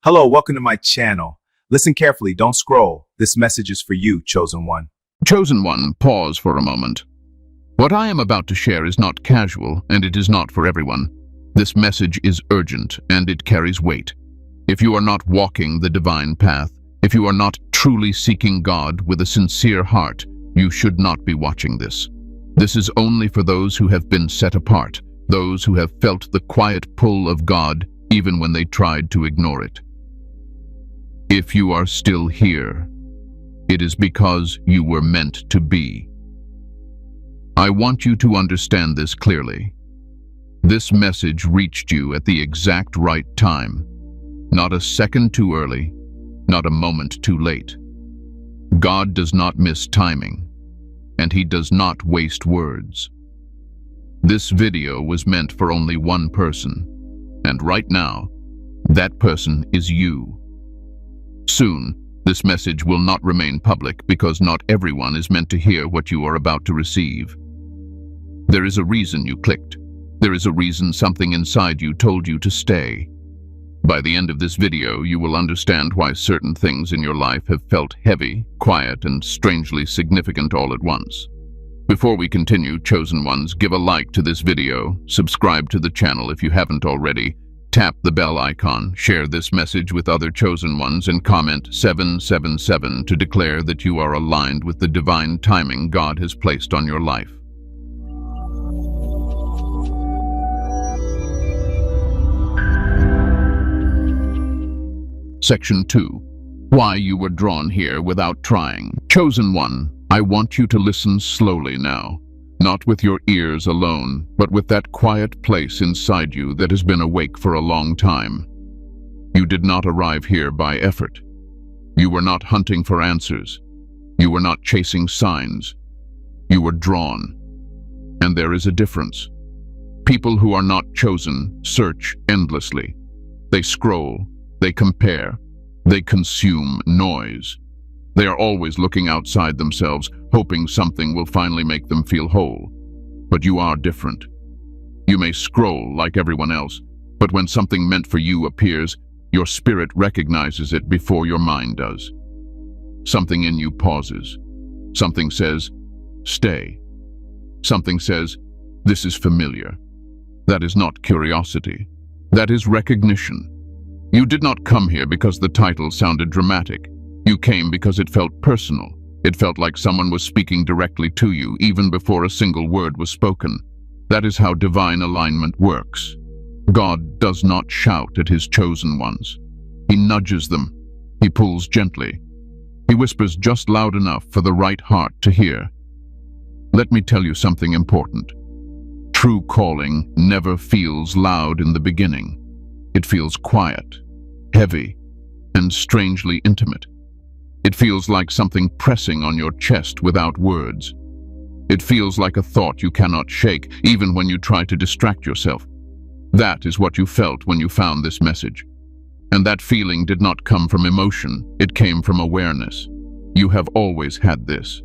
Hello, welcome to my channel. Listen carefully, don't scroll. This message is for you, chosen one. Chosen one, pause for a moment. What I am about to share is not casual, and it is not for everyone. This message is urgent, and it carries weight. If you are not walking the divine path, if you are not truly seeking God with a sincere heart, you should not be watching this. This is only for those who have been set apart, those who have felt the quiet pull of God even when they tried to ignore it. If you are still here, it is because you were meant to be. I want you to understand this clearly. This message reached you at the exact right time, not a second too early, not a moment too late. God does not miss timing, and He does not waste words. This video was meant for only one person, and right now, that person is you. Soon, this message will not remain public because not everyone is meant to hear what you are about to receive. There is a reason you clicked. There is a reason something inside you told you to stay. By the end of this video, you will understand why certain things in your life have felt heavy, quiet, and strangely significant all at once. Before we continue, chosen ones, give a like to this video, subscribe to the channel if you haven't already, tap the bell icon, share this message with other chosen ones, and comment 777 to declare that you are aligned with the divine timing God has placed on your life. Section 2. Why you were drawn here without trying. Chosen one, I want you to listen slowly now. Not with your ears alone, but with that quiet place inside you that has been awake for a long time. You did not arrive here by effort. You were not hunting for answers. You were not chasing signs. You were drawn. And there is a difference. People who are not chosen search endlessly. They scroll, they compare, they consume noise. They are always looking outside themselves, hoping something will finally make them feel whole. But you are different. You may scroll like everyone else, but when something meant for you appears, your spirit recognizes it before your mind does. Something in you pauses. Something says, stay. Something says, this is familiar. That is not curiosity. That is recognition. You did not come here because the title sounded dramatic. You came because it felt personal. It felt like someone was speaking directly to you even before a single word was spoken. That is how divine alignment works. God does not shout at His chosen ones. He nudges them. He pulls gently. He whispers just loud enough for the right heart to hear. Let me tell you something important. True calling never feels loud in the beginning. It feels quiet, heavy, and strangely intimate. It feels like something pressing on your chest without words. It feels like a thought you cannot shake, even when you try to distract yourself. That is what you felt when you found this message. And that feeling did not come from emotion, it came from awareness. You have always had this.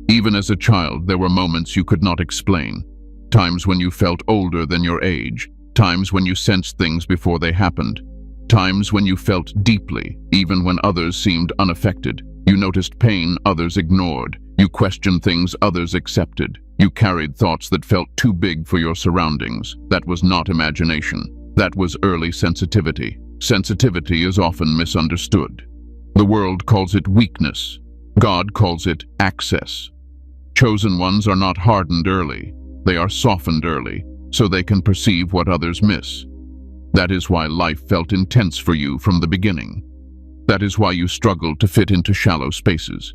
Even as a child, there were moments you could not explain. Times when you felt older than your age. Times when you sensed things before they happened. Times when you felt deeply, even when others seemed unaffected. You noticed pain others ignored. You questioned things others accepted. You carried thoughts that felt too big for your surroundings. That was not imagination. That was early sensitivity. Sensitivity is often misunderstood. The world calls it weakness. God calls it access. Chosen ones are not hardened early. They are softened early, so they can perceive what others miss. That is why life felt intense for you from the beginning. That is why you struggled to fit into shallow spaces.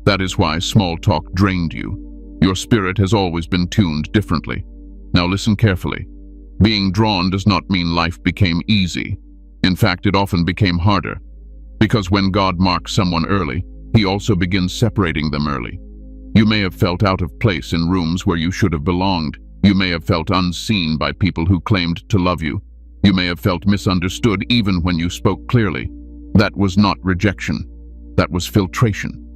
That is why small talk drained you. Your spirit has always been tuned differently. Now listen carefully. Being drawn does not mean life became easy. In fact, it often became harder. Because when God marks someone early, He also begins separating them early. You may have felt out of place in rooms where you should have belonged. You may have felt unseen by people who claimed to love you. You may have felt misunderstood even when you spoke clearly. That was not rejection. That was filtration.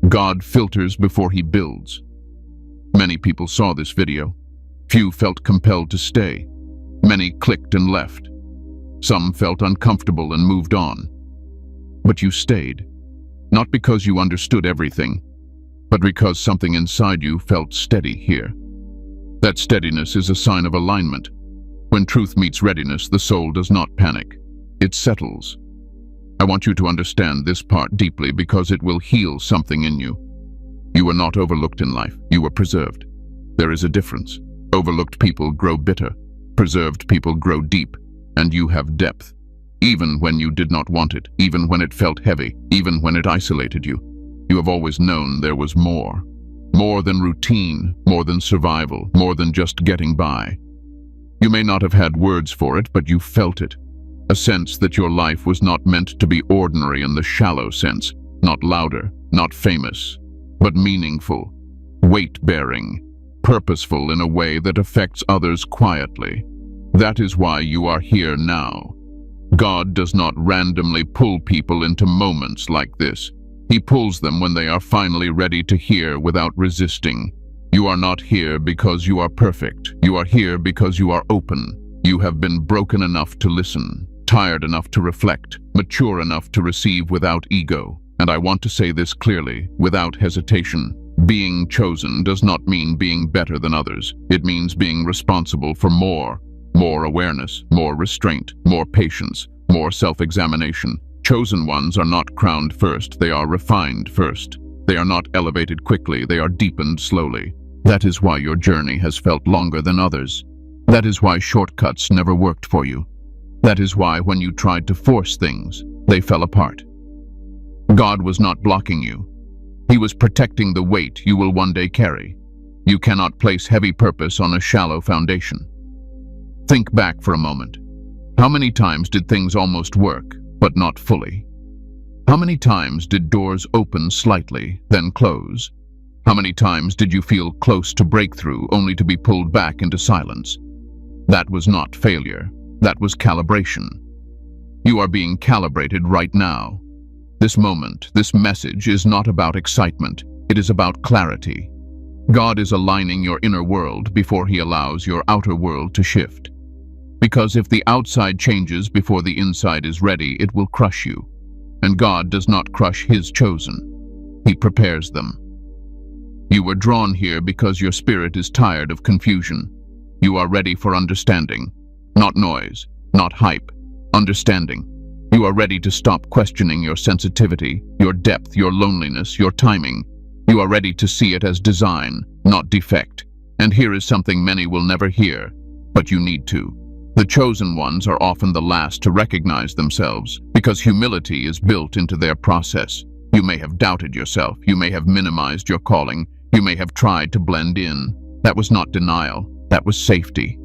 God filters before He builds. Many people saw this video. Few felt compelled to stay. Many clicked and left. Some felt uncomfortable and moved on. But you stayed, not because you understood everything, but because something inside you felt steady here. That steadiness is a sign of alignment. When truth meets readiness, the soul does not panic. It settles. I want you to understand this part deeply because it will heal something in you. You were not overlooked in life. You were preserved. There is a difference. Overlooked people grow bitter. Preserved people grow deep. And you have depth. Even when you did not want it, even when it felt heavy, even when it isolated you, you have always known there was more. More than routine, more than survival, more than just getting by. You may not have had words for it, but you felt it. A sense that your life was not meant to be ordinary in the shallow sense, not louder, not famous, but meaningful, weight-bearing, purposeful in a way that affects others quietly. That is why you are here now. God does not randomly pull people into moments like this. He pulls them when they are finally ready to hear without resisting. You are not here because you are perfect. You are here because you are open. You have been broken enough to listen, tired enough to reflect, mature enough to receive without ego. And I want to say this clearly, without hesitation. Being chosen does not mean being better than others. It means being responsible for more awareness, more restraint, more patience, more self-examination. Chosen ones are not crowned first, they are refined first. They are not elevated quickly, they are deepened slowly. That is why your journey has felt longer than others. That is why shortcuts never worked for you. That is why when you tried to force things, they fell apart. God was not blocking you. He was protecting the weight you will one day carry. You cannot place heavy purpose on a shallow foundation. Think back for a moment. How many times did things almost work, but not fully? How many times did doors open slightly, then close? How many times did you feel close to breakthrough only to be pulled back into silence? That was not failure. That was calibration. You are being calibrated right now. This moment, this message is not about excitement. It is about clarity. God is aligning your inner world before He allows your outer world to shift. Because if the outside changes before the inside is ready, it will crush you. And God does not crush His chosen. He prepares them. You were drawn here because your spirit is tired of confusion. You are ready for understanding. Not noise, not hype. Understanding. You are ready to stop questioning your sensitivity, your depth, your loneliness, your timing. You are ready to see it as design, not defect. And here is something many will never hear, but you need to. The chosen ones are often the last to recognize themselves because humility is built into their process. You may have doubted yourself. You may have minimized your calling. You may have tried to blend in. That was not denial. That was safety.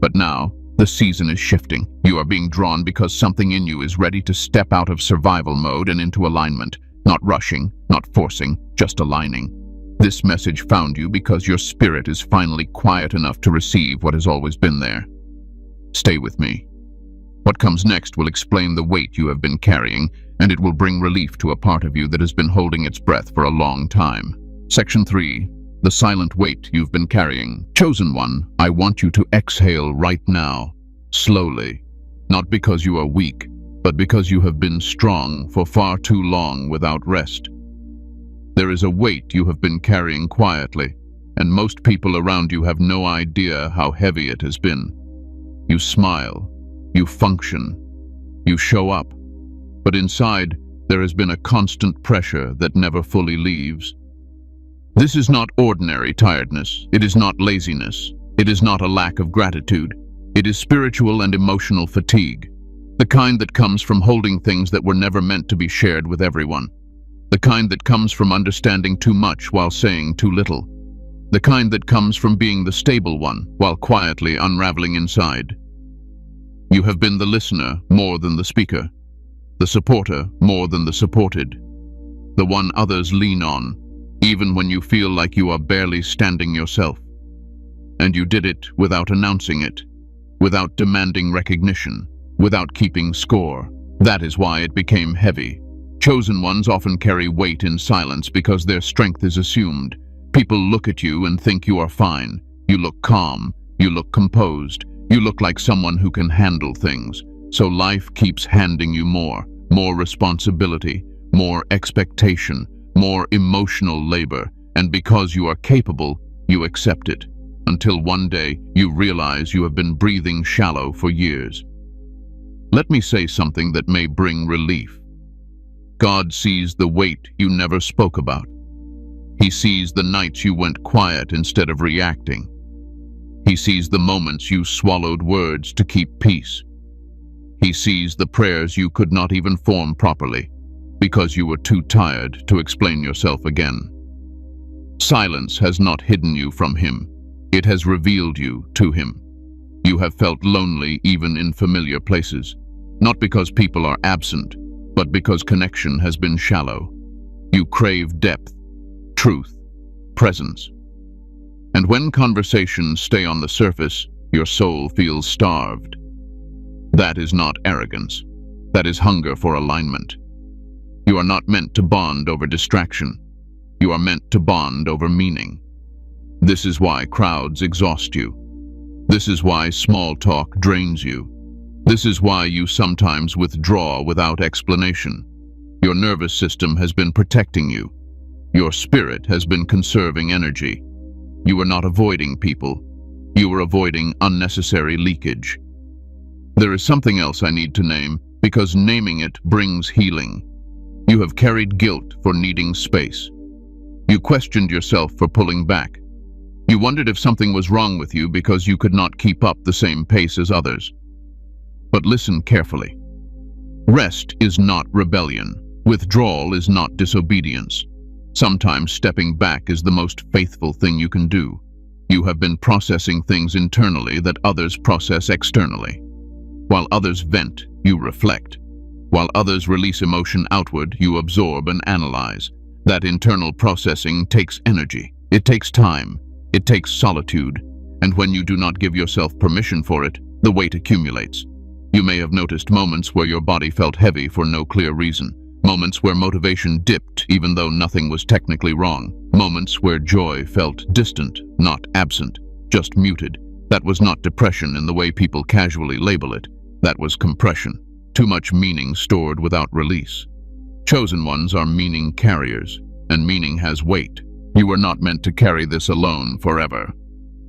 But now, the season is shifting. You are being drawn because something in you is ready to step out of survival mode and into alignment. Not rushing, not forcing, just aligning. This message found you because your spirit is finally quiet enough to receive what has always been there. Stay with me. What comes next will explain the weight you have been carrying, and it will bring relief to a part of you that has been holding its breath for a long time. Section 3. The silent weight you've been carrying. Chosen one, I want you to exhale right now, slowly. Not because you are weak, but because you have been strong for far too long without rest. There is a weight you have been carrying quietly, and most people around you have no idea how heavy it has been. You smile, you function, you show up, but inside there has been a constant pressure that never fully leaves. This is not ordinary tiredness. It is not laziness. It is not a lack of gratitude. It is spiritual and emotional fatigue, the kind that comes from holding things that were never meant to be shared with everyone, the kind that comes from understanding too much while saying too little, the kind that comes from being the stable one while quietly unraveling inside. You have been the listener more than the speaker, the supporter more than the supported, the one others lean on, even when you feel like you are barely standing yourself. And you did it without announcing it, without demanding recognition, without keeping score. That is why it became heavy. Chosen ones often carry weight in silence because their strength is assumed. People look at you and think you are fine. You look calm. You look composed. You look like someone who can handle things. So life keeps handing you more responsibility, more expectation, more emotional labor, and because you are capable, you accept it, until one day you realize you have been breathing shallow for years. Let me say something that may bring relief. God sees the weight you never spoke about. He sees the nights you went quiet instead of reacting. He sees the moments you swallowed words to keep peace. He sees the prayers you could not even form properly because you were too tired to explain yourself again. Silence has not hidden you from Him. It has revealed you to Him. You have felt lonely even in familiar places, not because people are absent, but because connection has been shallow. You crave depth, truth, presence. And when conversations stay on the surface, your soul feels starved. That is not arrogance. That is hunger for alignment. You are not meant to bond over distraction. You are meant to bond over meaning. This is why crowds exhaust you. This is why small talk drains you. This is why you sometimes withdraw without explanation. Your nervous system has been protecting you. Your spirit has been conserving energy. You are not avoiding people. You are avoiding unnecessary leakage. There is something else I need to name, because naming it brings healing. You have carried guilt for needing space. You questioned yourself for pulling back. You wondered if something was wrong with you because you could not keep up the same pace as others. But listen carefully. Rest is not rebellion. Withdrawal is not disobedience. Sometimes stepping back is the most faithful thing you can do. You have been processing things internally that others process externally. While others vent, you reflect. While others release emotion outward, you absorb and analyze. That internal processing takes energy. It takes time. It takes solitude. And when you do not give yourself permission for it, the weight accumulates. You may have noticed moments where your body felt heavy for no clear reason. Moments where motivation dipped even though nothing was technically wrong. Moments where joy felt distant, not absent, just muted. That was not depression in the way people casually label it. That was compression. Too much meaning stored without release. Chosen ones are meaning carriers, and meaning has weight. You were not meant to carry this alone forever.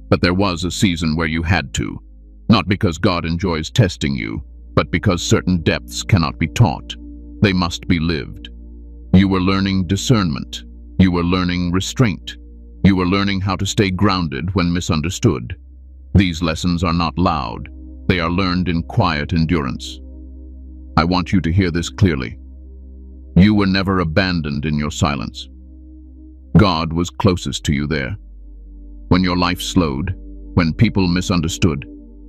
But there was a season where you had to. Not because God enjoys testing you, but because certain depths cannot be taught. They must be lived. You were learning discernment. You were learning restraint. You were learning how to stay grounded when misunderstood. These lessons are not loud. They are learned in quiet endurance. I want you to hear this clearly. You were never abandoned in your silence. God was closest to you there. When your life slowed, when people misunderstood,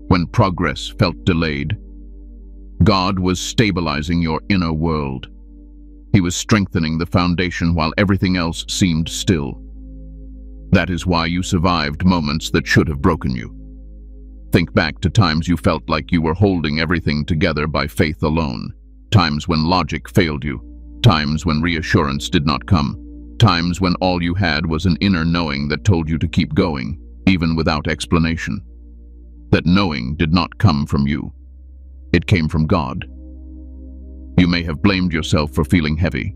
when progress felt delayed, God was stabilizing your inner world. He was strengthening the foundation while everything else seemed still. That is why you survived moments that should have broken you. Think back to times you felt like you were holding everything together by faith alone. Times when logic failed you. Times when reassurance did not come. Times when all you had was an inner knowing that told you to keep going, even without explanation. That knowing did not come from you. It came from God. You may have blamed yourself for feeling heavy.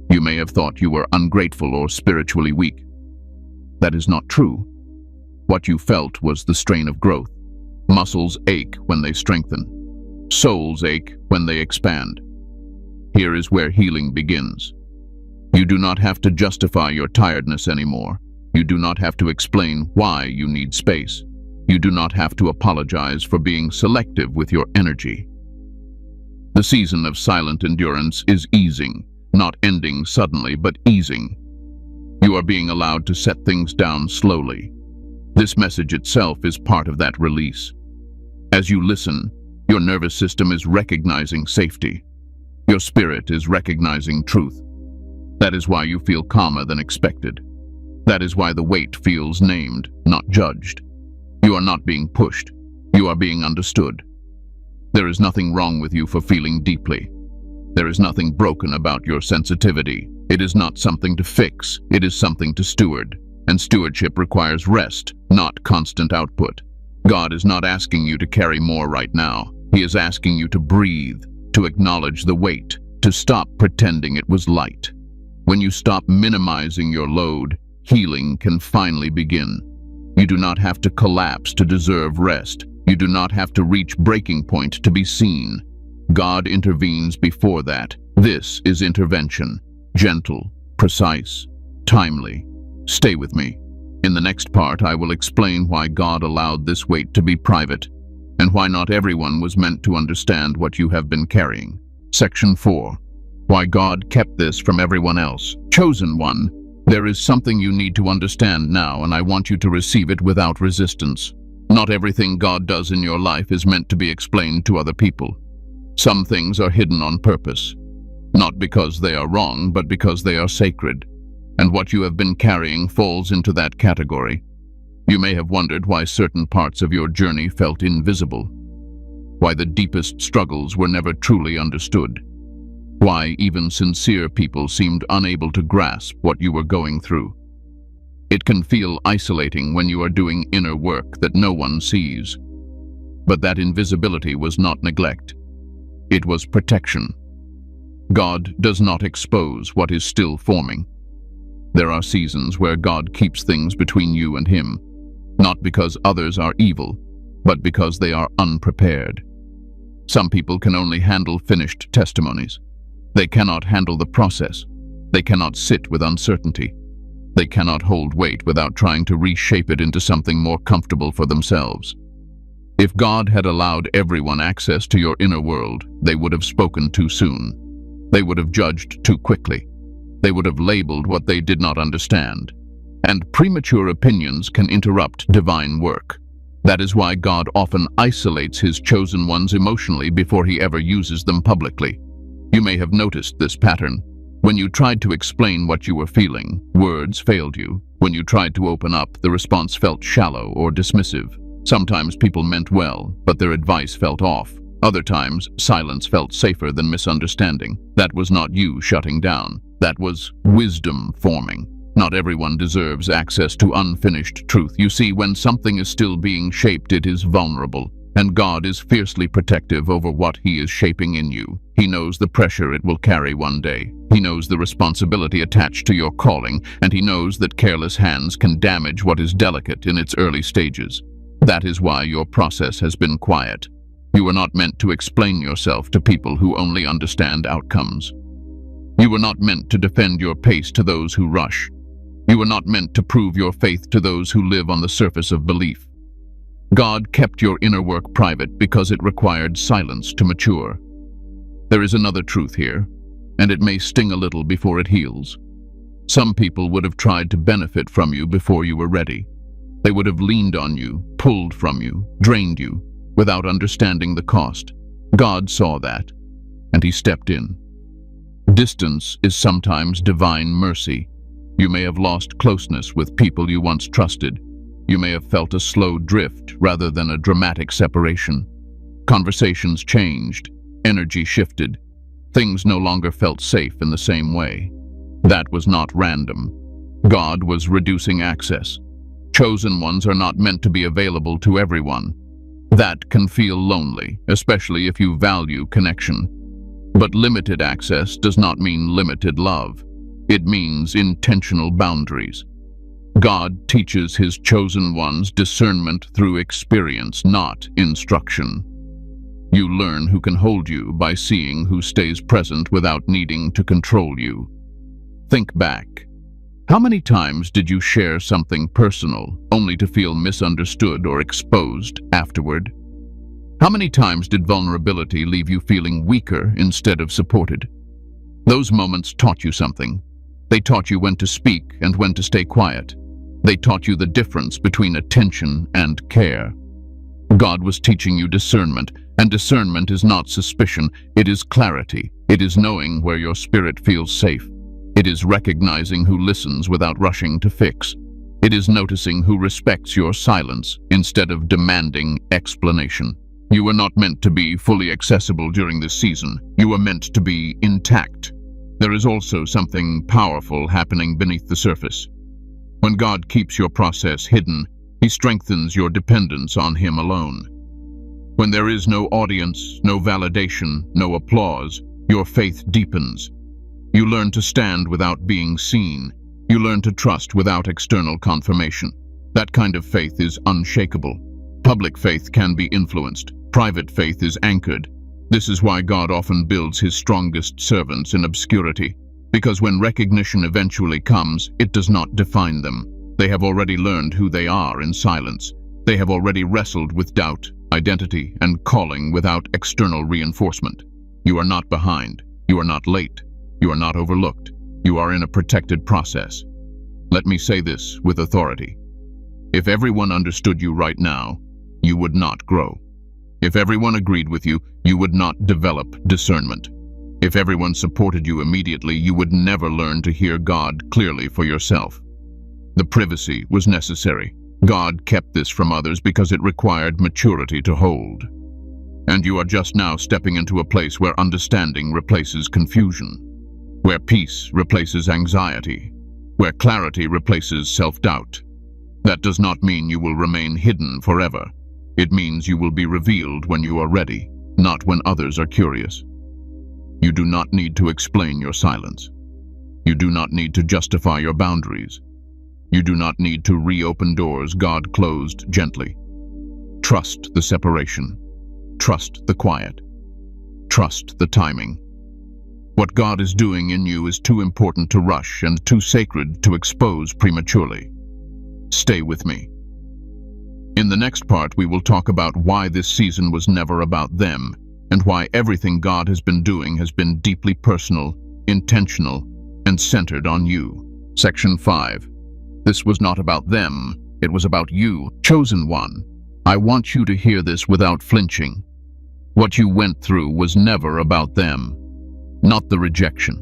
You may have thought you were ungrateful or spiritually weak. That is not true. What you felt was the strain of growth. Muscles ache when they strengthen. Souls ache when they expand. Here is where healing begins. You do not have to justify your tiredness anymore. You do not have to explain why you need space. You do not have to apologize for being selective with your energy. The season of silent endurance is easing, not ending suddenly, but easing. You are being allowed to set things down slowly. This message itself is part of that release. As you listen, your nervous system is recognizing safety. Your spirit is recognizing truth. That is why you feel calmer than expected. That is why the weight feels named, not judged. You are not being pushed. You are being understood. There is nothing wrong with you for feeling deeply. There is nothing broken about your sensitivity. It is not something to fix. It is something to steward. And stewardship requires rest, not constant output. God is not asking you to carry more right now. He is asking you to breathe, to acknowledge the weight, to stop pretending it was light. When you stop minimizing your load, healing can finally begin. You do not have to collapse to deserve rest. You do not have to reach breaking point to be seen. God intervenes before that. This is intervention. Gentle, precise, timely. Stay with me. In the next part, I will explain why God allowed this weight to be private, and why not everyone was meant to understand what you have been carrying. Section 4. Why God kept this from everyone else. Chosen one, there is something you need to understand now, and I want you to receive it without resistance. Not everything God does in your life is meant to be explained to other people. Some things are hidden on purpose, not because they are wrong, but because they are sacred, and what you have been carrying falls into that category. You may have wondered why certain parts of your journey felt invisible, why the deepest struggles were never truly understood, why even sincere people seemed unable to grasp what you were going through. It can feel isolating when you are doing inner work that no one sees. But that invisibility was not neglect. It was protection. God does not expose what is still forming. There are seasons where God keeps things between you and Him, not because others are evil, but because they are unprepared. Some people can only handle finished testimonies. They cannot handle the process. They cannot sit with uncertainty. They cannot hold weight without trying to reshape it into something more comfortable for themselves. If God had allowed everyone access to your inner world, they would have spoken too soon. They would have judged too quickly. They would have labeled what they did not understand. And premature opinions can interrupt divine work. That is why God often isolates His chosen ones emotionally before He ever uses them publicly. You may have noticed this pattern. When you tried to explain what you were feeling, words failed you. When you tried to open up, the response felt shallow or dismissive. Sometimes people meant well, but their advice felt off. Other times, silence felt safer than misunderstanding. That was not you shutting down. That was wisdom forming. Not everyone deserves access to unfinished truth. You see, when something is still being shaped, it is vulnerable. And God is fiercely protective over what He is shaping in you. He knows the pressure it will carry one day. He knows the responsibility attached to your calling, and He knows that careless hands can damage what is delicate in its early stages. That is why your process has been quiet. You were not meant to explain yourself to people who only understand outcomes. You were not meant to defend your pace to those who rush. You were not meant to prove your faith to those who live on the surface of belief. God kept your inner work private because it required silence to mature. There is another truth here, and it may sting a little before it heals. Some people would have tried to benefit from you before you were ready. They would have leaned on you, pulled from you, drained you, without understanding the cost. God saw that, and He stepped in. Distance is sometimes divine mercy. You may have lost closeness with people you once trusted. You may have felt a slow drift rather than a dramatic separation. Conversations changed, energy shifted. Things no longer felt safe in the same way. That was not random. God was reducing access. Chosen ones are not meant to be available to everyone. That can feel lonely, especially if you value connection. But limited access does not mean limited love. It means intentional boundaries. God teaches His chosen ones discernment through experience, not instruction. You learn who can hold you by seeing who stays present without needing to control you. Think back. How many times did you share something personal only to feel misunderstood or exposed afterward? How many times did vulnerability leave you feeling weaker instead of supported? Those moments taught you something. They taught you when to speak and when to stay quiet. They taught you the difference between attention and care. God was teaching you discernment, and discernment is not suspicion, it is clarity. It is knowing where your spirit feels safe. It is recognizing who listens without rushing to fix. It is noticing who respects your silence instead of demanding explanation. You were not meant to be fully accessible during this season. You were meant to be intact. There is also something powerful happening beneath the surface. When God keeps your process hidden, He strengthens your dependence on Him alone. When there is no audience, no validation, no applause, your faith deepens. You learn to stand without being seen. You learn to trust without external confirmation. That kind of faith is unshakable. Public faith can be influenced. Private faith is anchored. This is why God often builds his strongest servants in obscurity. Because when recognition eventually comes, it does not define them. They have already learned who they are in silence. They have already wrestled with doubt, identity, and calling without external reinforcement. You are not behind. You are not late. You are not overlooked. You are in a protected process. Let me say this with authority. If everyone understood you right now, you would not grow. If everyone agreed with you, you would not develop discernment. If everyone supported you immediately, you would never learn to hear God clearly for yourself. The privacy was necessary. God kept this from others because it required maturity to hold. And you are just now stepping into a place where understanding replaces confusion, where peace replaces anxiety, where clarity replaces self-doubt. That does not mean you will remain hidden forever. It means you will be revealed when you are ready, not when others are curious. You do not need to explain your silence. You do not need to justify your boundaries. You do not need to reopen doors God closed gently. Trust the separation. Trust the quiet. Trust the timing. What God is doing in you is too important to rush and too sacred to expose prematurely. Stay with me. In the next part, we will talk about why this season was never about them, and why everything God has been doing has been deeply personal, intentional, and centered on you. Section 5. This was not about them, it was about you, chosen one. I want you to hear this without flinching. What you went through was never about them. Not the rejection,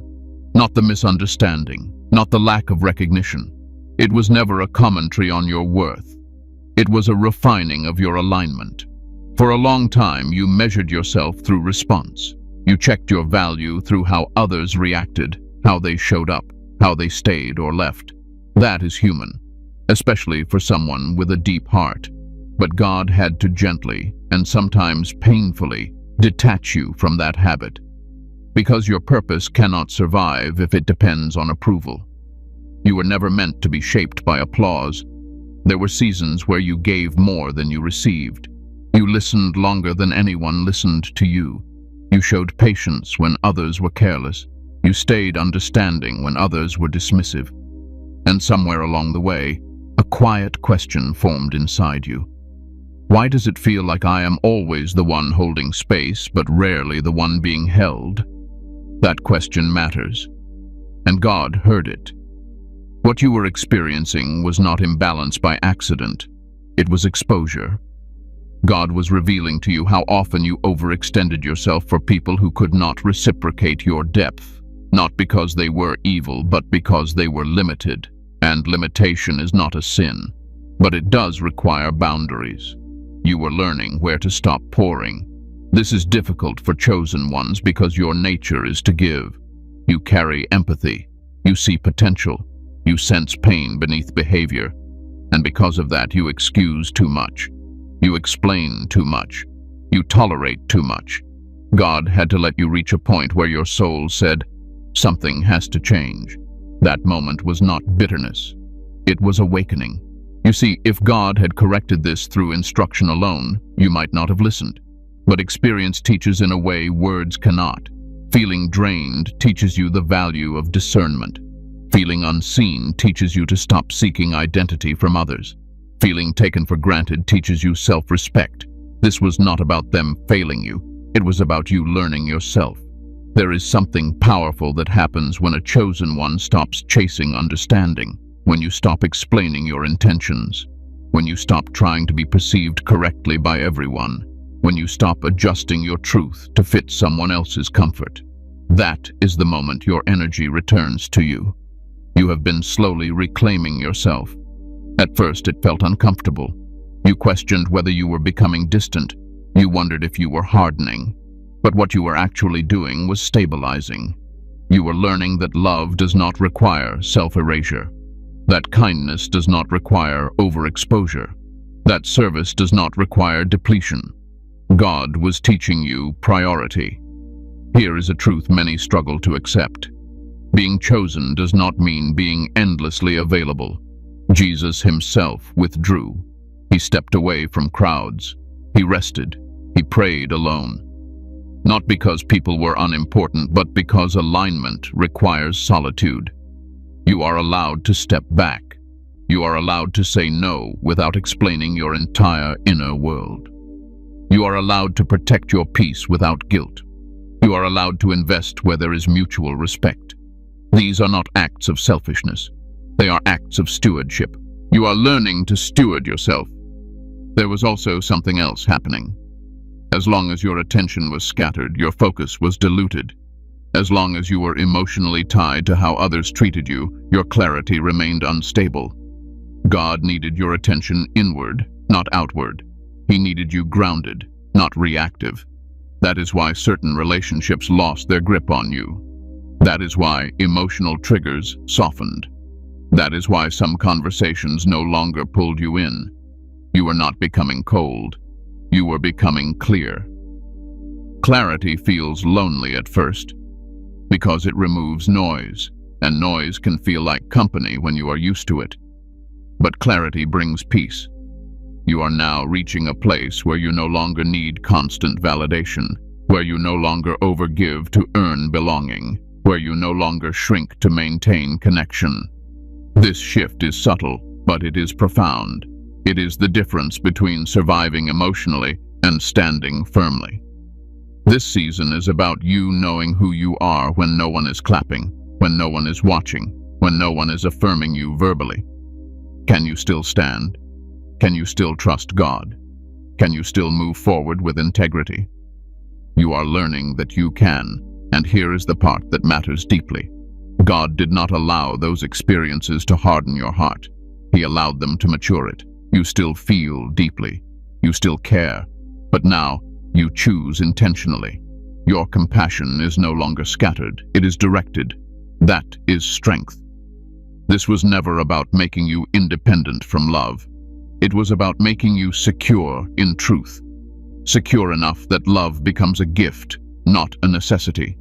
not the misunderstanding, not the lack of recognition. It was never a commentary on your worth. It was a refining of your alignment. For a long time, you measured yourself through response. You checked your value through how others reacted, how they showed up, how they stayed or left. That is human, especially for someone with a deep heart. But God had to gently, and sometimes painfully, detach you from that habit. Because your purpose cannot survive if it depends on approval. You were never meant to be shaped by applause. There were seasons where you gave more than you received. You listened longer than anyone listened to you. You showed patience when others were careless. You stayed understanding when others were dismissive. And somewhere along the way, a quiet question formed inside you. Why does it feel like I am always the one holding space, but rarely the one being held? That question matters. And God heard it. What you were experiencing was not imbalance by accident. It was exposure. God was revealing to you how often you overextended yourself for people who could not reciprocate your depth, not because they were evil, but because they were limited. And limitation is not a sin, but it does require boundaries. You were learning where to stop pouring. This is difficult for chosen ones because your nature is to give. You carry empathy. You see potential. You sense pain beneath behavior. And because of that, you excuse too much. You explain too much. You tolerate too much. God had to let you reach a point where your soul said, something has to change. That moment was not bitterness. It was awakening. You see, if God had corrected this through instruction alone, you might not have listened. But experience teaches in a way words cannot. Feeling drained teaches you the value of discernment. Feeling unseen teaches you to stop seeking identity from others. Feeling taken for granted teaches you self-respect. This was not about them failing you. It was about you learning yourself. There is something powerful that happens when a chosen one stops chasing understanding, when you stop explaining your intentions, when you stop trying to be perceived correctly by everyone, when you stop adjusting your truth to fit someone else's comfort. That is the moment your energy returns to you. You have been slowly reclaiming yourself. At first, it felt uncomfortable. You questioned whether you were becoming distant. You wondered if you were hardening. But what you were actually doing was stabilizing. You were learning that love does not require self-erasure, that kindness does not require overexposure, that service does not require depletion. God was teaching you priority. Here is a truth many struggle to accept. Being chosen does not mean being endlessly available. Jesus himself withdrew. He stepped away from crowds. He rested. He prayed alone. Not because people were unimportant, but because alignment requires solitude. You are allowed to step back. You are allowed to say no without explaining your entire inner world. You are allowed to protect your peace without guilt. You are allowed to invest where there is mutual respect. These are not acts of selfishness. They are acts of stewardship. You are learning to steward yourself. There was also something else happening. As long as your attention was scattered, your focus was diluted. As long as you were emotionally tied to how others treated you, your clarity remained unstable. God needed your attention inward, not outward. He needed you grounded, not reactive. That is why certain relationships lost their grip on you. That is why emotional triggers softened. That is why some conversations no longer pulled you in. You were not becoming cold. You were becoming clear. Clarity feels lonely at first because it removes noise, and noise can feel like company when you are used to it. But clarity brings peace. You are now reaching a place where you no longer need constant validation, where you no longer overgive to earn belonging, where you no longer shrink to maintain connection. This shift is subtle, but it is profound. It is the difference between surviving emotionally and standing firmly. This season is about you knowing who you are when no one is clapping, when no one is watching, when no one is affirming you verbally. Can you still stand? Can you still trust God? Can you still move forward with integrity? You are learning that you can, and here is the part that matters deeply. God did not allow those experiences to harden your heart. He allowed them to mature it. You still feel deeply. You still care. But now, you choose intentionally. Your compassion is no longer scattered. It is directed. That is strength. This was never about making you independent from love. It was about making you secure in truth. Secure enough that love becomes a gift, not a necessity.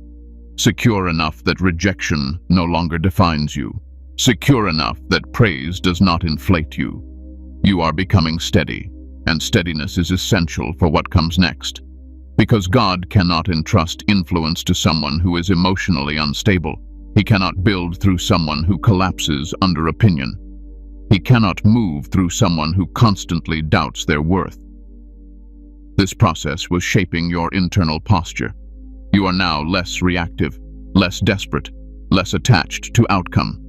Secure enough that rejection no longer defines you. Secure enough that praise does not inflate you. You are becoming steady, and steadiness is essential for what comes next. Because God cannot entrust influence to someone who is emotionally unstable. He cannot build through someone who collapses under opinion. He cannot move through someone who constantly doubts their worth. This process was shaping your internal posture. You are now less reactive, less desperate, less attached to outcome.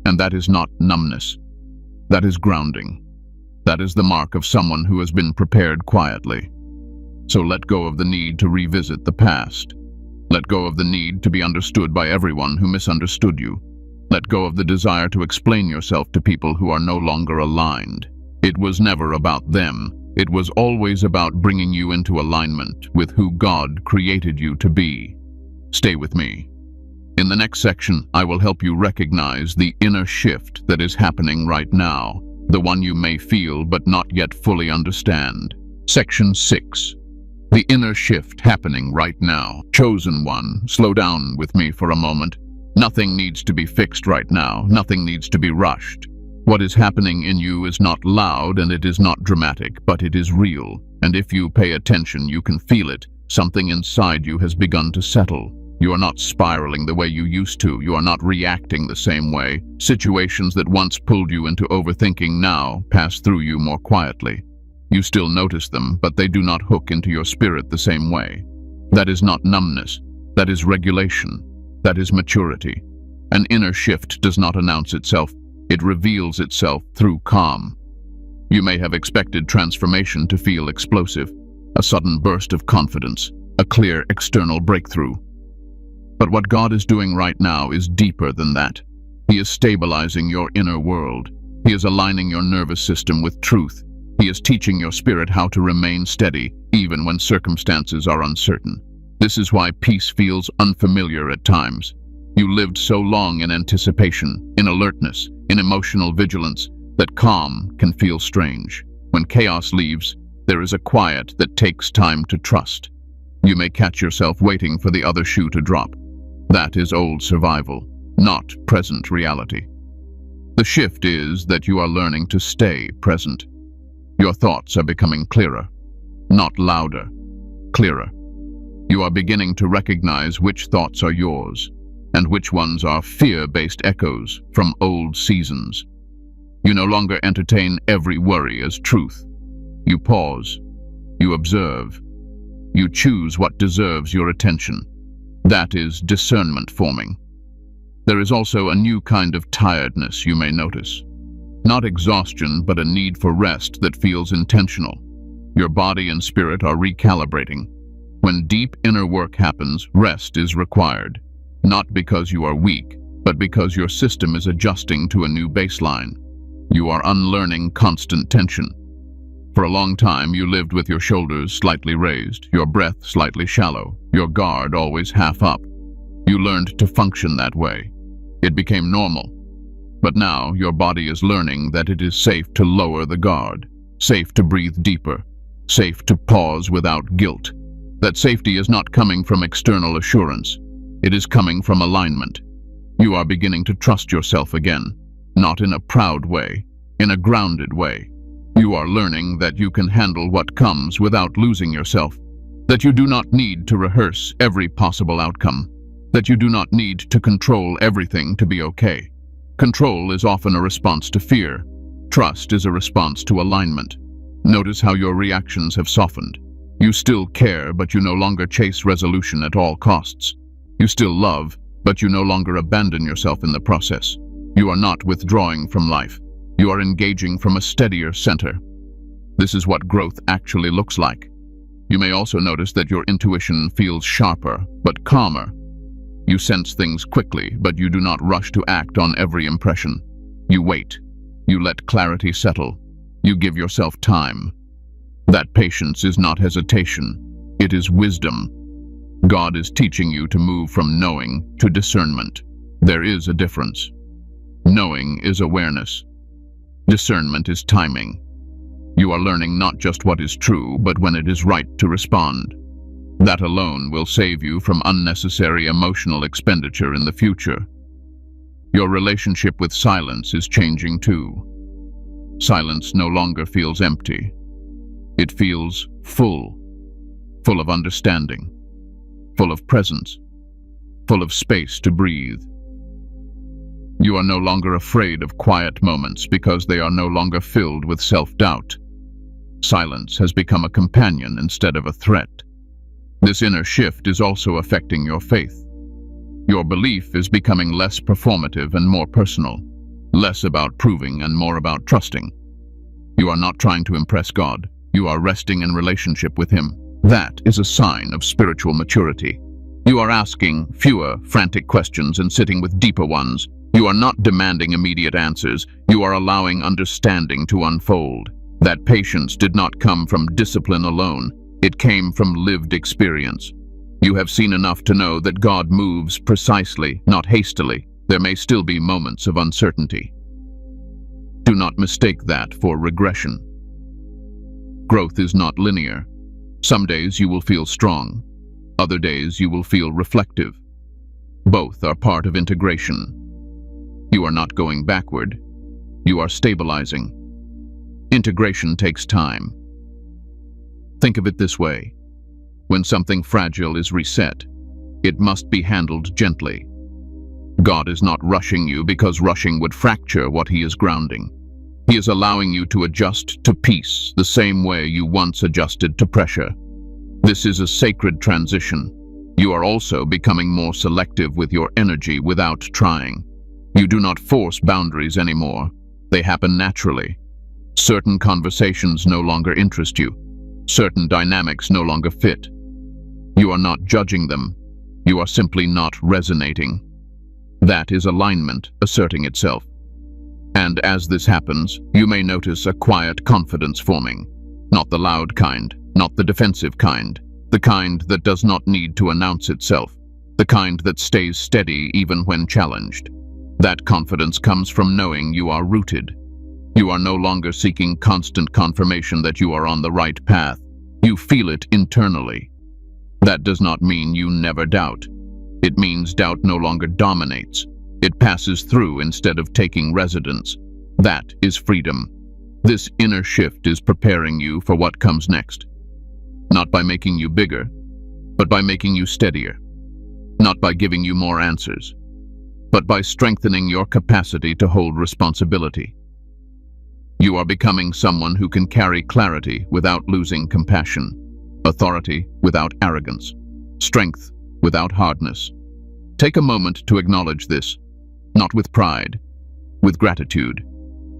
And that is not numbness. That is grounding. That is the mark of someone who has been prepared quietly. So let go of the need to revisit the past. Let go of the need to be understood by everyone who misunderstood you. Let go of the desire to explain yourself to people who are no longer aligned. It was never about them. It was always about bringing you into alignment with who God created you to be. Stay with me. In the next section, I will help you recognize the inner shift that is happening right now, the one you may feel but not yet fully understand. Section 6. The inner shift happening right now. Chosen one, slow down with me for a moment. Nothing needs to be fixed right now. Nothing needs to be rushed. What is happening in you is not loud and it is not dramatic, but it is real. And if you pay attention, you can feel it. Something inside you has begun to settle. You are not spiraling the way you used to. You are not reacting the same way. Situations that once pulled you into overthinking now pass through you more quietly. You still notice them, but they do not hook into your spirit the same way. That is not numbness. That is regulation. That is maturity. An inner shift does not announce itself. It reveals itself through calm. You may have expected transformation to feel explosive, a sudden burst of confidence, a clear external breakthrough. But what God is doing right now is deeper than that. He is stabilizing your inner world. He is aligning your nervous system with truth. He is teaching your spirit how to remain steady, even when circumstances are uncertain. This is why peace feels unfamiliar at times. You lived so long in anticipation, in alertness, in emotional vigilance, that calm can feel strange. When chaos leaves, There is a quiet that takes time to trust. You may catch yourself waiting for the other shoe to drop. That is old survival, not present reality. The shift is that you are learning to stay present. Your thoughts are becoming clearer, not louder, clearer. You are beginning to recognize which thoughts are yours and which ones are fear-based echoes from old seasons. You no longer entertain every worry as truth. You pause. You observe. You choose what deserves your attention. That is discernment forming. There is also a new kind of tiredness you may notice. Not exhaustion, but a need for rest that feels intentional. Your body and spirit are recalibrating. When deep inner work happens, rest is required. Not because you are weak, but because your system is adjusting to a new baseline. You are unlearning constant tension. For a long time, you lived with your shoulders slightly raised, your breath slightly shallow, your guard always half up. You learned to function that way. It became normal. But now your body is learning that it is safe to lower the guard, safe to breathe deeper, safe to pause without guilt. That safety is not coming from external assurance. It is coming from alignment. You are beginning to trust yourself again, not in a proud way, in a grounded way. You are learning that you can handle what comes without losing yourself, that you do not need to rehearse every possible outcome, that you do not need to control everything to be okay. Control is often a response to fear. Trust is a response to alignment. Notice how your reactions have softened. You still care, but you no longer chase resolution at all costs. You still love, but you no longer abandon yourself in the process. You are not withdrawing from life. You are engaging from a steadier center. This is what growth actually looks like. You may also notice that your intuition feels sharper, but calmer. You sense things quickly, but you do not rush to act on every impression. You wait. You let clarity settle. You give yourself time. That patience is not hesitation. It is wisdom. God is teaching you to move from knowing to discernment. There is a difference. Knowing is awareness. Discernment is timing. You are learning not just what is true, but when it is right to respond. That alone will save you from unnecessary emotional expenditure in the future. Your relationship with silence is changing too. Silence no longer feels empty. It feels full, full of understanding, full of presence, full of space to breathe. You are no longer afraid of quiet moments because they are no longer filled with self-doubt. Silence has become a companion instead of a threat. This inner shift is also affecting your faith. Your belief is becoming less performative and more personal, less about proving and more about trusting. You are not trying to impress God. You are resting in relationship with Him. That is a sign of spiritual maturity. You are asking fewer frantic questions and sitting with deeper ones. You are not demanding immediate answers. You are allowing understanding to unfold. That patience did not come from discipline alone. It came from lived experience. You have seen enough to know that God moves precisely, not hastily. There may still be moments of uncertainty. Do not mistake that for regression. Growth is not linear. Some days you will feel strong. Other days you will feel reflective. Both are part of integration. You are not going backward. You are stabilizing. Integration takes time. Think of it this way. When something fragile is reset, it must be handled gently. God is not rushing you because rushing would fracture what He is grounding. He is allowing you to adjust to peace the same way you once adjusted to pressure. This is a sacred transition. You are also becoming more selective with your energy without trying. You do not force boundaries anymore. They happen naturally. Certain conversations no longer interest you. Certain dynamics no longer fit. You are not judging them. You are simply not resonating. That is alignment asserting itself. And as this happens, you may notice a quiet confidence forming. Not the loud kind, not the defensive kind, the kind that does not need to announce itself, the kind that stays steady even when challenged. That confidence comes from knowing you are rooted. You are no longer seeking constant confirmation that you are on the right path. You feel it internally. That does not mean you never doubt. It means doubt no longer dominates. It passes through instead of taking residence. That is freedom. This inner shift is preparing you for what comes next. Not by making you bigger, but by making you steadier. Not by giving you more answers, but by strengthening your capacity to hold responsibility. You are becoming someone who can carry clarity without losing compassion, authority without arrogance, strength without hardness. Take a moment to acknowledge this, not with pride, with gratitude.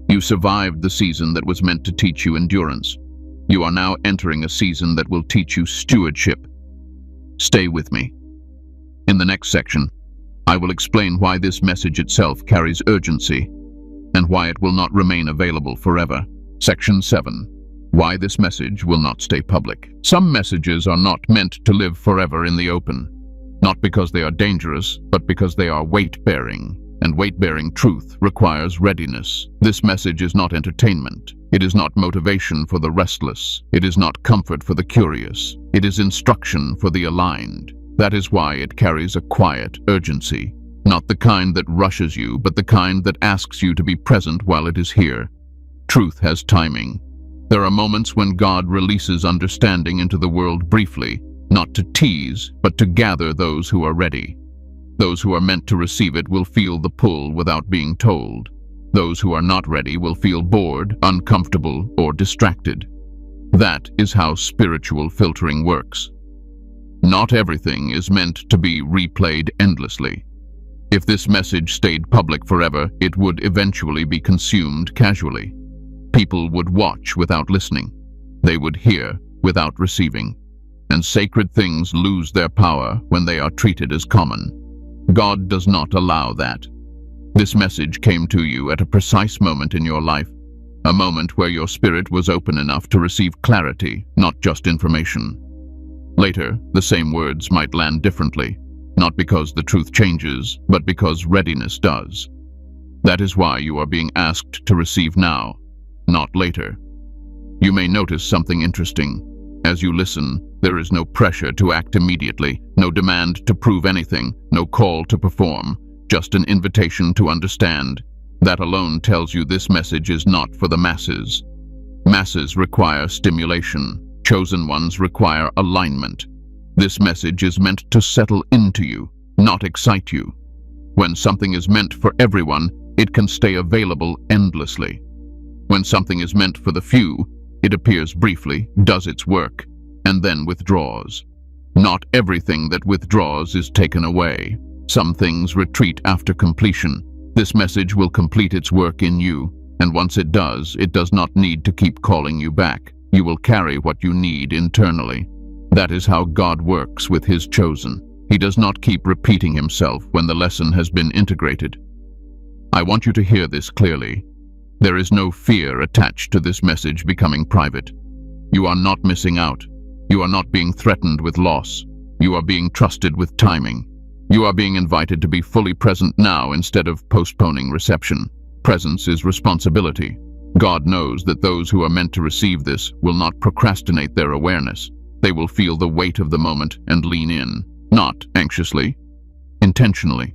You survived the season that was meant to teach you endurance. You are now entering a season that will teach you stewardship. Stay with me. In the next section, I will explain why this message itself carries urgency and why it will not remain available forever. Section 7. Why this message will not stay public. Some messages are not meant to live forever in the open, not because they are dangerous, but because they are weight-bearing, and weight-bearing truth requires readiness. This message is not entertainment. It is not motivation for the restless. It is not comfort for the curious. It is instruction for the aligned. That is why it carries a quiet urgency. Not the kind that rushes you, but the kind that asks you to be present while it is here. Truth has timing. There are moments when God releases understanding into the world briefly, not to tease, but to gather those who are ready. Those who are meant to receive it will feel the pull without being told. Those who are not ready will feel bored, uncomfortable, or distracted. That is how spiritual filtering works. Not everything is meant to be replayed endlessly. If this message stayed public forever, it would eventually be consumed casually. People would watch without listening. They would hear without receiving. And sacred things lose their power when they are treated as common. God does not allow that. This message came to you at a precise moment in your life, a moment where your spirit was open enough to receive clarity, not just information. Later, the same words might land differently, not because the truth changes, but because readiness does. That is why you are being asked to receive now, not later. You may notice something interesting. As you listen, there is no pressure to act immediately, no demand to prove anything, no call to perform, just an invitation to understand. That alone tells you this message is not for the masses. Masses require stimulation. Chosen ones require alignment. This message is meant to settle into you, not excite you. When something is meant for everyone, it can stay available endlessly. When something is meant for the few, it appears briefly, does its work, and then withdraws. Not everything that withdraws is taken away. Some things retreat after completion. This message will complete its work in you, and once it does not need to keep calling you back. You will carry what you need internally. That is how God works with His chosen. He does not keep repeating Himself when the lesson has been integrated. I want you to hear this clearly. There is no fear attached to this message becoming private. You are not missing out. You are not being threatened with loss. You are being trusted with timing. You are being invited to be fully present now instead of postponing reception. Presence is responsibility. God knows that those who are meant to receive this will not procrastinate their awareness. They will feel the weight of the moment and lean in, not anxiously, intentionally.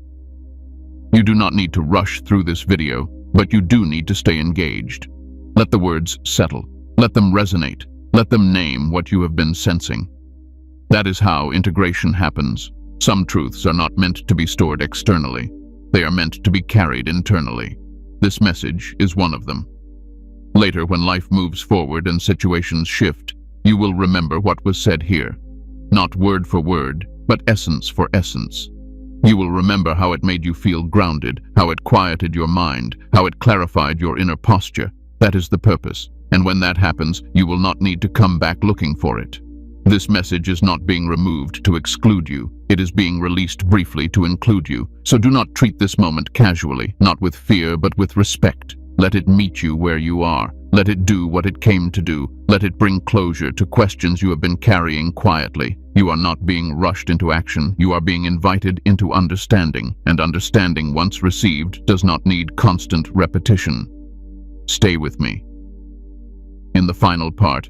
You do not need to rush through this video, but you do need to stay engaged. Let the words settle. Let them resonate. Let them name what you have been sensing. That is how integration happens. Some truths are not meant to be stored externally. They are meant to be carried internally. This message is one of them. Later, when life moves forward and situations shift, you will remember what was said here. Not word for word, but essence for essence. You will remember how it made you feel grounded, how it quieted your mind, how it clarified your inner posture. That is the purpose. And when that happens, you will not need to come back looking for it. This message is not being removed to exclude you. It is being released briefly to include you. So do not treat this moment casually, not with fear, but with respect. Let it meet you where you are. Let it do what it came to do. Let it bring closure to questions you have been carrying quietly. You are not being rushed into action. You are being invited into understanding, and understanding once received does not need constant repetition. Stay with me. In the final part,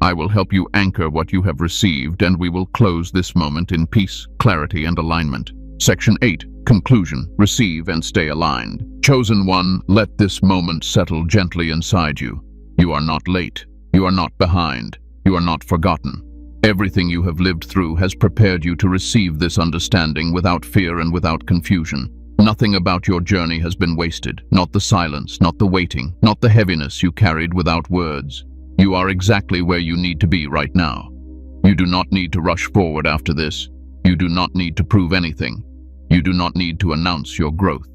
I will help you anchor what you have received, and we will close this moment in peace, clarity, and alignment. Section 8. Conclusion. Receive and stay aligned. Chosen one, let this moment settle gently inside you. You are not late. You are not behind. You are not forgotten. Everything you have lived through has prepared you to receive this understanding without fear and without confusion. Nothing about your journey has been wasted. Not the silence, not the waiting, not the heaviness you carried without words. You are exactly where you need to be right now. You do not need to rush forward after this. You do not need to prove anything. You do not need to announce your growth.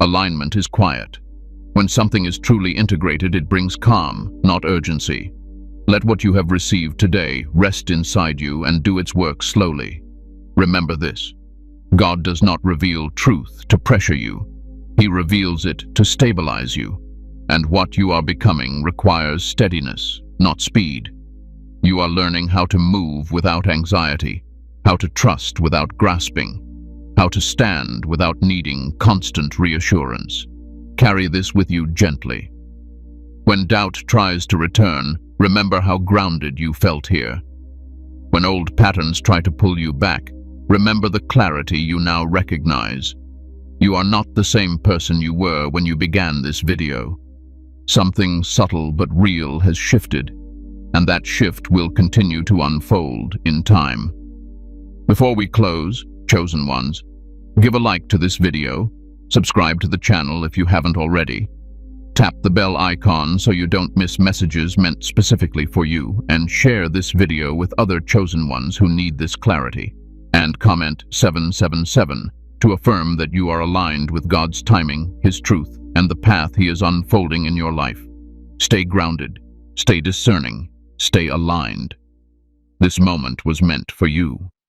Alignment is quiet. When something is truly integrated, it brings calm, not urgency. Let what you have received today rest inside you and do its work slowly. Remember this: God does not reveal truth to pressure you. He reveals it to stabilize you. And what you are becoming requires steadiness, not speed. You are learning how to move without anxiety, how to trust without grasping, how to stand without needing constant reassurance. Carry this with you gently. When doubt tries to return, remember how grounded you felt here. When old patterns try to pull you back, remember the clarity you now recognize. You are not the same person you were when you began this video. Something subtle but real has shifted, and that shift will continue to unfold in time. Before we close, chosen ones, give a like to this video, subscribe to the channel if you haven't already, tap the bell icon so you don't miss messages meant specifically for you, and share this video with other chosen ones who need this clarity. And comment 777 to affirm that you are aligned with God's timing, His truth, and the path He is unfolding in your life. Stay grounded, stay discerning, stay aligned. This moment was meant for you.